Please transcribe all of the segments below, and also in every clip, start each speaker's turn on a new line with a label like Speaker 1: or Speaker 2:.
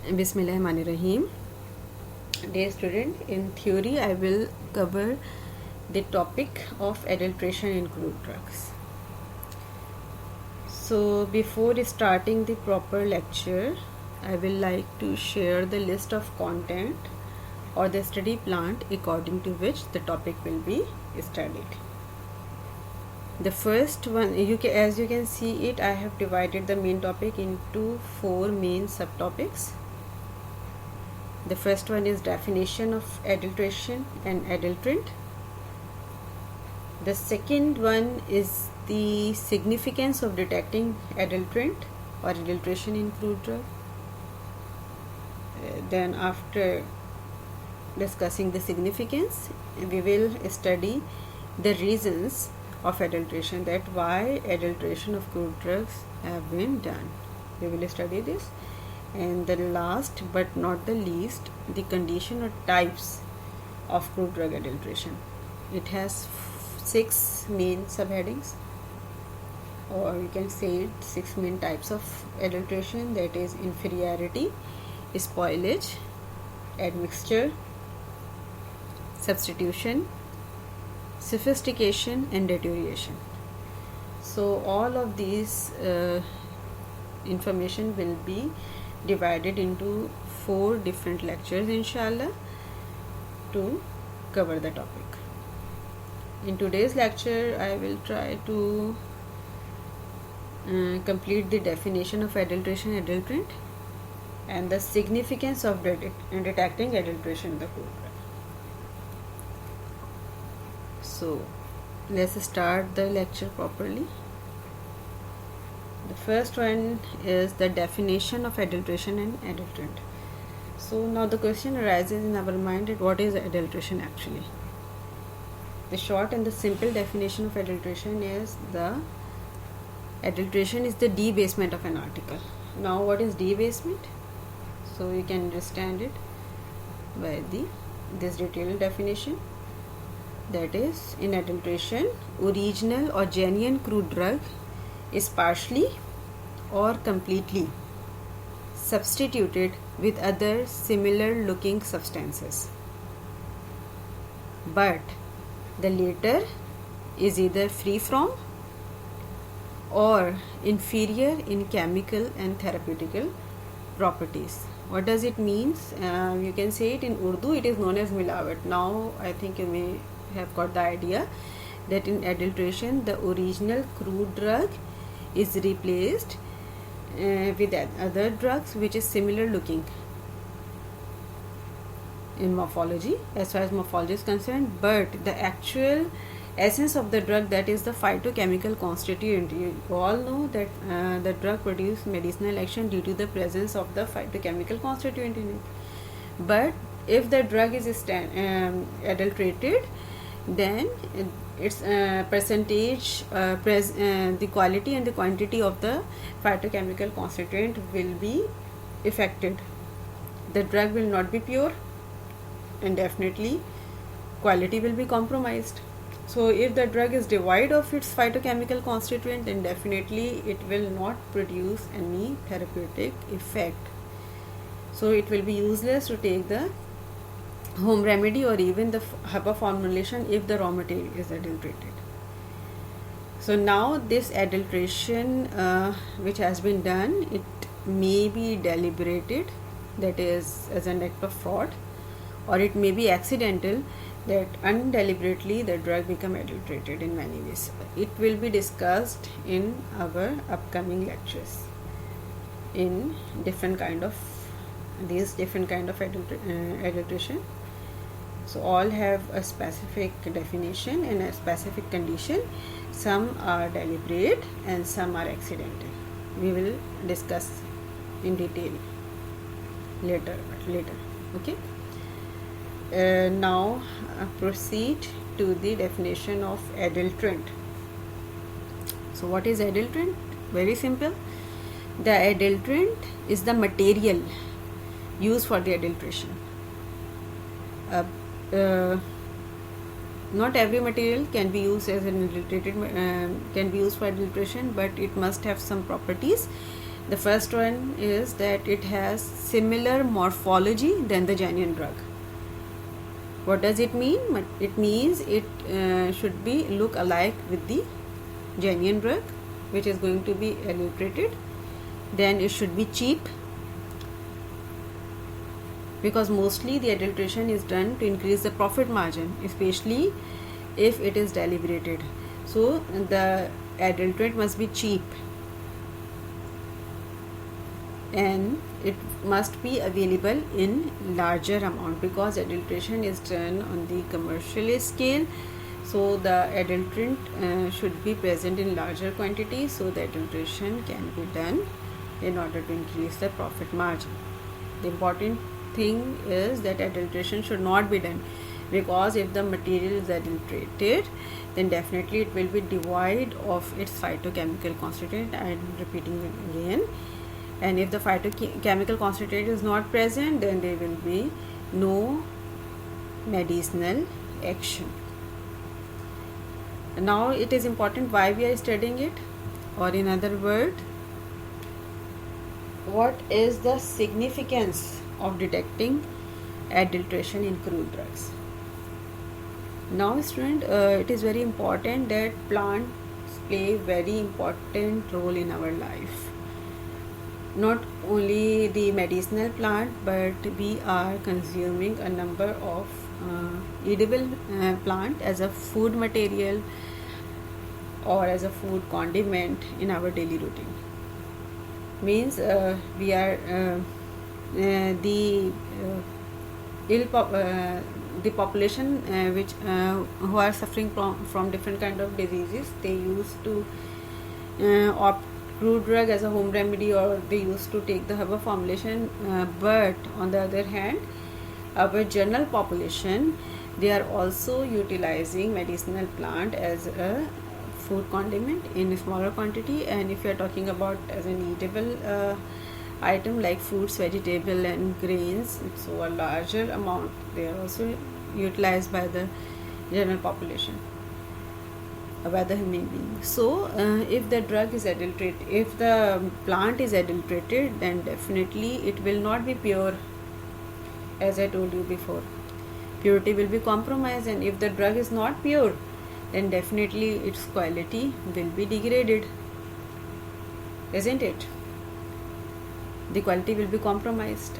Speaker 1: Bismillahirrahmanirrahim. Dear student, in theory I will cover the topic of adulteration in crude drugs. So before starting the proper lecture, I will like to share the list of content or the study plan according to which the topic will be studied. The first one, as you can see it, I have divided the main topic into 4 main subtopics. The first one is definition of adulteration and adulterant. The second one is the significance of detecting adulterant or adulteration in crude drug. Then after discussing the significance, we will study the reasons of adulteration, that why adulteration of crude drugs have been done. We will study this. And the last but not the least, the condition or types of crude drug adulteration. It has 6 main subheadings, or you can say 6 main types of adulteration, that is inferiority, spoilage, admixture, substitution, sophistication and deterioration. So all of these information will be divided into 4 different lectures inshallah to cover the topic. In today's lecture I will try to complete the definition of adulteration and adulterant and the significance of detecting adulteration in the crude drug. So let's start the lecture properly. The first one is the definition of adulteration and adulterant. So now the question arises in our mind that what is adulteration actually? The short and the simple definition of adulteration is the adulteration is the debasement of an article. Now what is debasement? So you can understand it by this detailed definition. That is, in adulteration, original or genuine crude drug is partially or completely substituted with other similar looking substances, but the latter is either free from or inferior in chemical and therapeutical properties. What does it mean? You can say it in Urdu, it is known as milawat. Now I think you may have got the idea that in adulteration the original crude drug is replaced with other drugs which is similar looking in morphology, as far as morphology is concerned, but the actual essence of the drug, that is the phytochemical constituent. You all know that the drug produces medicinal action due to the presence of the phytochemical constituent in it. But if the drug is adulterated, then its percentage, the quality and the quantity of the phytochemical constituent will be affected. The drug will not be pure and definitely quality will be compromised. So if the drug is devoid of its phytochemical constituent, then definitely it will not produce any therapeutic effect. So it will be useless to take the home remedy or even the herbal formulation if the raw material is adulterated. So now this adulteration which has been done, it may be deliberated, that is as an act of fraud, or it may be accidental, that undeliberately the drug become adulterated in many ways. It will be discussed in our upcoming lectures in different kind of adulteration. So all have a specific definition and a specific condition. Some are deliberate and some are accidental. We will discuss in detail later. Okay. Now proceed to the definition of adulterant. So what is adulterant? Very simple. The adulterant is the material used for the adulteration. Not every material can be used as an adulterated can be used for adulteration, but it must have some properties The first one is that it has similar morphology than the genuine drug. What does it mean? It means it should be look alike with the genuine drug, which is going to be adulterated. Then it should be cheap, because mostly the adulteration is done to increase the profit margin, especially if it is deliberated. So the adulterant must be cheap, and it must be available in larger amount, because adulteration is done on the commercial scale. So the adulterant should be present in larger quantity, so the adulteration can be done in order to increase the profit margin. The important thing is that adulteration should not be done, because if the material is adulterated, then definitely it will be devoid of its phytochemical constituent. I am repeating it again. And if the phytochemical constituent is not present, then there will be no medicinal action. Now it is important why we are studying it, or in other words, what is the significance of detecting adulteration in crude drugs. Now student, it is very important that plants play very important role in our life. Not only the medicinal plant, but we are consuming a number of edible plant as a food material or as a food condiment in our daily routine. Means we are the population which who are suffering from different kind of diseases, they used to opt crude drug as a home remedy, or they used to take the herbal formulation. But on the other hand, our general population, they are also utilizing medicinal plant as a food condiment in a smaller quantity. And if you are talking about as an eatable item like fruits, vegetable and grains, so a larger amount they are also utilized by the general population, by the human being. So if the drug is adulterated, if the plant is adulterated, then definitely it will not be pure. As I told you before, purity will be compromised, and if the drug is not pure, then definitely its quality will be degraded, isn't it? The quality will be compromised.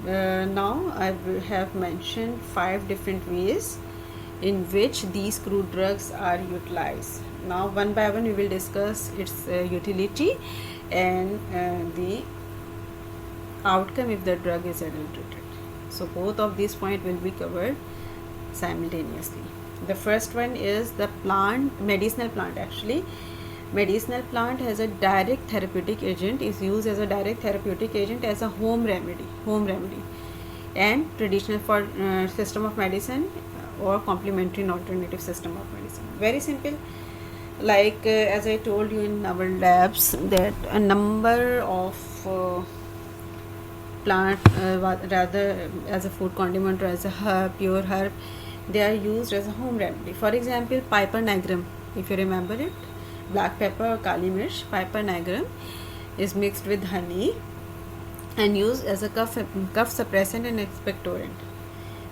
Speaker 1: Now I have mentioned 5 different ways in which these crude drugs are utilized. Now one by one we will discuss its utility and the outcome if the drug is adulterated. So both of these points will be covered simultaneously. The first one is the medicinal plant. Actually, medicinal plant has a direct therapeutic agent, is used as a direct therapeutic agent as a home remedy, and traditional for system of medicine or complementary and alternative system of medicine. Very simple. Like as I told you in our labs, that a number of plant, rather as a food condiment or as a pure herb, they are used as a home remedy. For example, piper nigrum, if you remember it, black pepper or kali mirch. Piper nigrum is mixed with honey and used as a cough suppressant and expectorant.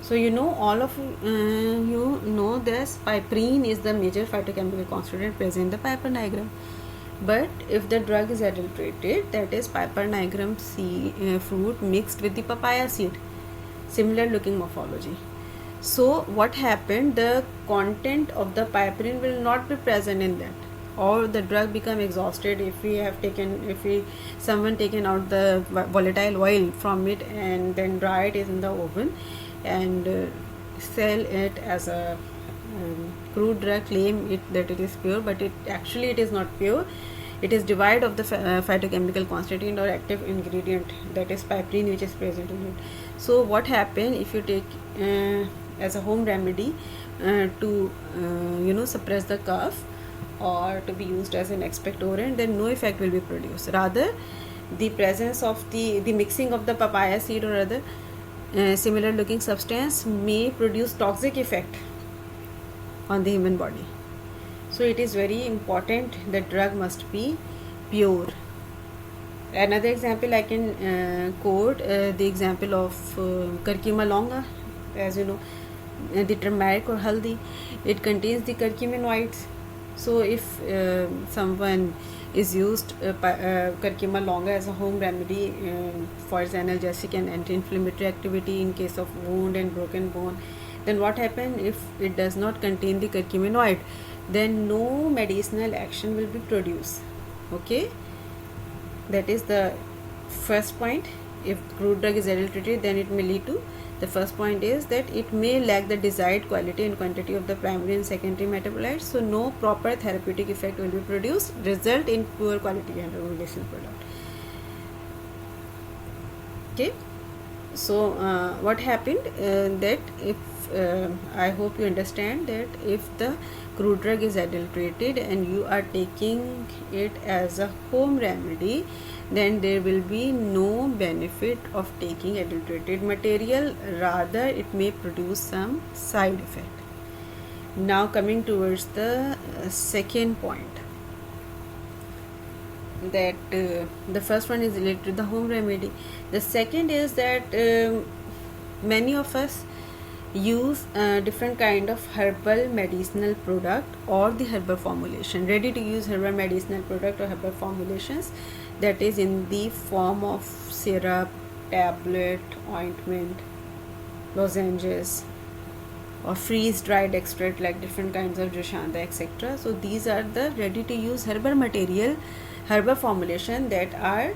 Speaker 1: So you know, all of you know this, piperine is the major phytochemical constituent present in the piper nigrum. But if the drug is adulterated, that is piper nigrum fruit mixed with the papaya seed, similar looking morphology. So what happened, the content of the piperine will not be present in that, or the drug become exhausted if someone taken out the volatile oil from it and then dry it in the oven and sell it as a crude drug, claim it that it is pure, but it is not pure. It is devoid of the phytochemical constituent or active ingredient, that is piperine, which is present in it. So what happen if you take as a home remedy to suppress the cough or to be used as an expectorant, then no effect will be produced. Rather, the presence of the mixing of the papaya seed or other similar looking substance may produce toxic effect on the human body. So it is very important that drug must be pure. Another example I can quote the example of curcuma longa. As you know, the turmeric or haldi, it contains the curcuminoids. So if someone is used curcuma longa as a home remedy for its analgesic and anti-inflammatory activity in case of wound and broken bone, then what happens if it does not contain the curcuminoid? Then no medicinal action will be produced. Okay, that is the first point. If crude drug is adulterated, then it may lead to, the first point is that it may lack the desired quality and quantity of the primary and secondary metabolites, so no proper therapeutic effect will be produced, result in poor quality and medicinal product. Okay, so what happened that if I hope you understand that if the crude drug is adulterated and you are taking it as a home remedy, then there will be no benefit of taking adulterated material, rather it may produce some side effect. Now coming towards the second point, that the first one is related to the home remedy. The second is that many of us use different kind of herbal medicinal product or the herbal formulation, ready to use herbal medicinal product or herbal formulations, that is in the form of syrup, tablet, ointment, lozenges, or freeze dried extract like different kinds of joshanda, etc. So these are the ready to use herbal material, herbal formulation that are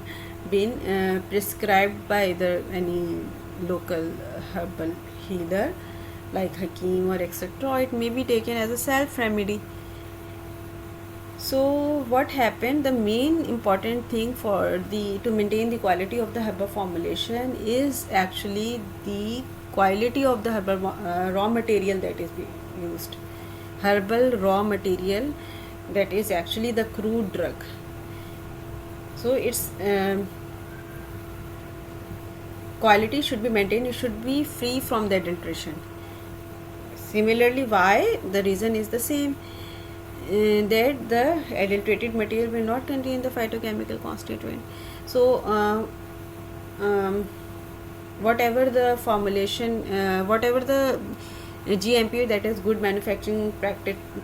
Speaker 1: been prescribed by either any local herbal healer like Hakim or etc., or it may be taken as a self remedy. So what happened, the main important thing for the to maintain the quality of the herbal formulation is actually the quality of the herbal raw material that is being used. Herbal raw material, that is actually the crude drug. So its quality should be maintained, it should be free from the adulteration. Similarly, why? The reason is the same, that the adulterated material will not contain the phytochemical constituent. So whatever the formulation, whatever the GMP, that is good manufacturing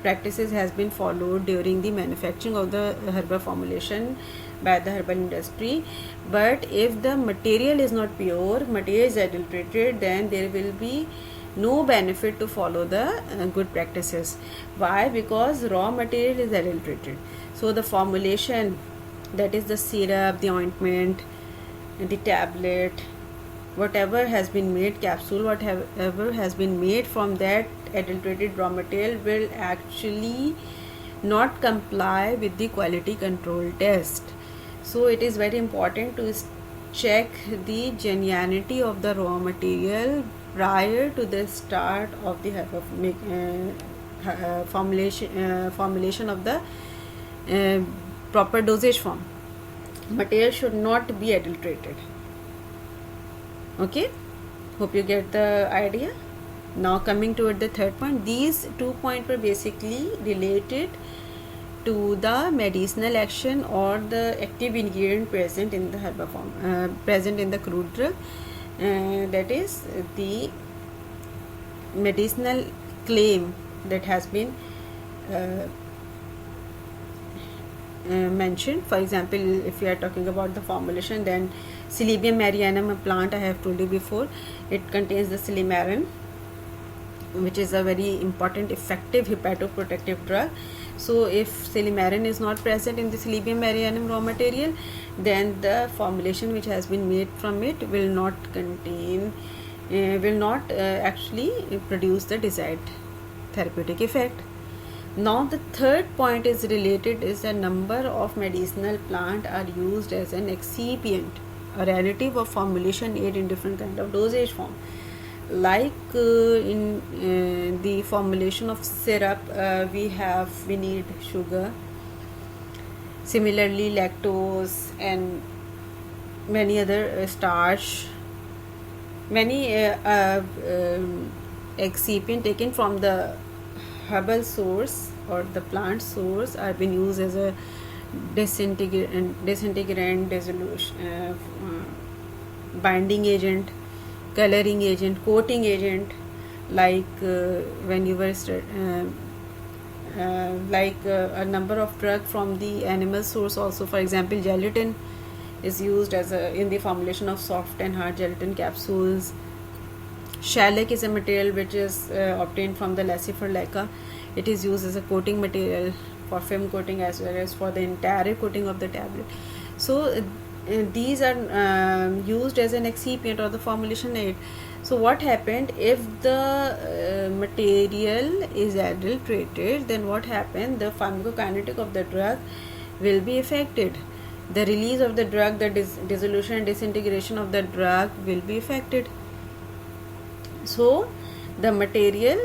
Speaker 1: practices, has been followed during the manufacturing of the herbal formulation by the herbal industry, but if the material is not pure, material is adulterated, then there will be no benefit to follow the good practices. Why? Because raw material is adulterated. So the formulation, that is the syrup, the ointment, the tablet, whatever has been made, capsule, whatever has been made from that adulterated raw material, will actually not comply with the quality control test. So it is very important to check the genuinity of the raw material prior to the start of the formulation of the proper dosage form. Material should not be adulterated. Okay, hope you get the idea. Now coming toward the third point, these 2 points were basically related to the medicinal action or the active ingredient present in the herbal form, present in the crude drug, that is the medicinal claim that has been mentioned. For example, if we are talking about the formulation, then Cilibium marianum, a plant I have told you before, it contains the silymarin, which is a very important effective hepatoprotective drug. So if silymarin is not present in the Cilibium marianum raw material, then the formulation which has been made from it will not contain, will not actually produce the desired therapeutic effect. Now the third point is related, is the number of medicinal plant are used as an excipient or additive of formulation aid in different kind of dosage form. Like in the formulation of syrup, we need sugar, similarly lactose and many other starch, many excipient taken from the herbal source or the plant source are being used as a disintegrant, dissolution, binding agent, coloring agent, coating agent, like when you were a number of drug from the animal source also. For example, gelatin is used as in the formulation of soft and hard gelatin capsules. Shellac is a material which is obtained from the Laccifer leca. It is used as a coating material for film coating as well as for the entire coating of the tablet. So these are used as an excipient or the formulation aid. So what happened if the material is adulterated? Then what happened? The pharmacokinetic of the drug will be affected. The release of the drug, the dissolution and disintegration of the drug will be affected. So the material,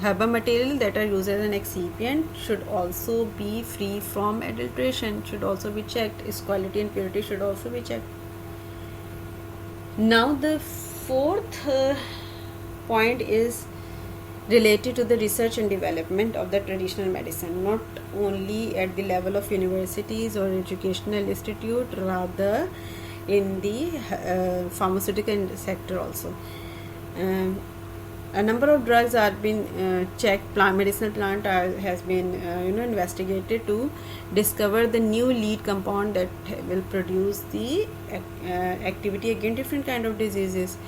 Speaker 1: herbal material that are used as an excipient should also be free from adulteration, should also be checked. Its quality and purity should also be checked. Now the fourth point is related to the research and development of the traditional medicine, not only at the level of universities or educational institute, rather in the pharmaceutical sector also. A number of drugs are been checked. Medicinal plant has been investigated to discover the new lead compound that will produce the activity against different kind of diseases.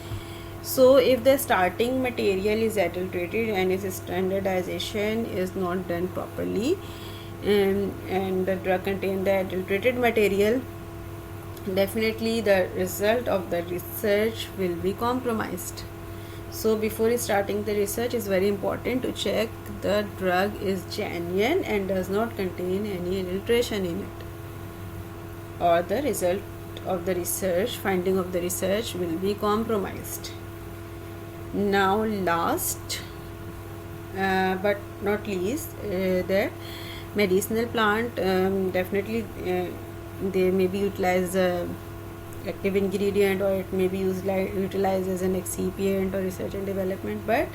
Speaker 1: So if the starting material is adulterated and its standardization is not done properly, and the drug contains the adulterated material, definitely the result of the research will be compromised. So before starting the research, it's very important to check the drug is genuine and does not contain any adulteration in it, or the result of the research, finding of the research will be compromised. Now last but not least, the medicinal plant, definitely they may be utilized active ingredient, or it may be utilized as an excipient or research and development, but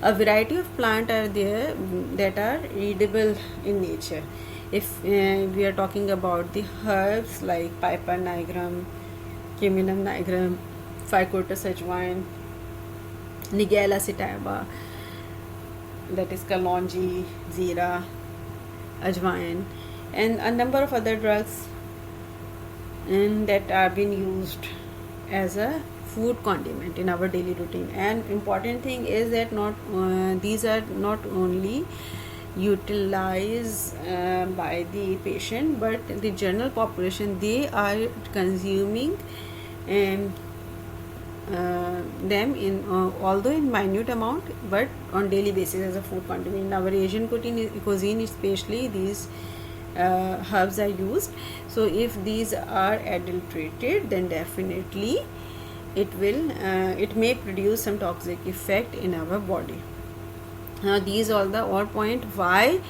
Speaker 1: a variety of plants are there that are edible in nature. If we are talking about the herbs like Piper nigrum, Cinnamon nigrum, Phycotis ajwain, Nigella sativa, that is kalonji, zira, ajwain, and a number of other drugs that are being used as a food condiment in our daily routine. And important thing is that these are not only utilized by the patient, but the general population, they are consuming them in although in minute amount, but on daily basis as a food condiment. In our Asian cuisine especially, these herbs are used. So if these are adulterated, then definitely it may produce some toxic effect in our body. Now these are the all point why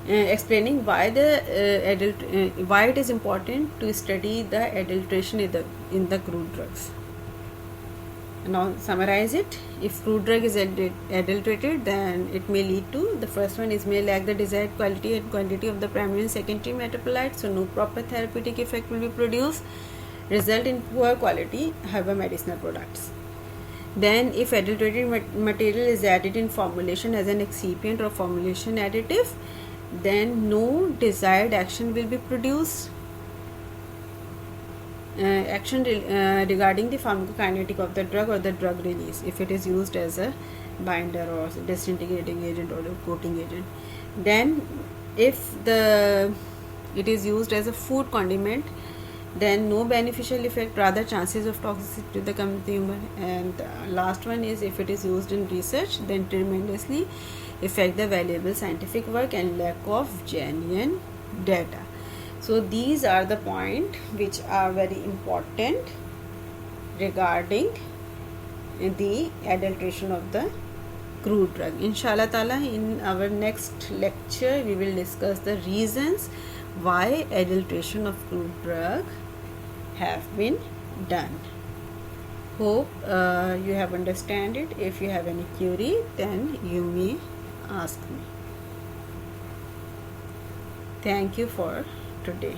Speaker 1: explaining why why it is important to study the adulteration in the crude drugs. Now summarize it. If crude drug is adulterated, then it may lead to, the first one is, may lack the desired quality and quantity of the primary and secondary metabolites, so no proper therapeutic effect will be produced, result in poor quality herbal medicinal products. Then if adulterated material is added in formulation as an excipient or formulation additive, then no desired action will be produced. Action regarding the pharmacokinetic of the drug or the drug release, if it is used as a binder or disintegrating agent or a coating agent. Then if it is used as a food condiment, then no beneficial effect, rather chances of toxicity to the consumer. And last one is, if it is used in research, then tremendously affect the valuable scientific work and lack of genuine data. So these are the points which are very important regarding the adulteration of the crude drug. Inshallah ta'ala, in our next lecture we will discuss the reasons why adulteration of crude drug have been done. Hope you have understand it. If you have any query, then you may ask me. Thank you for today.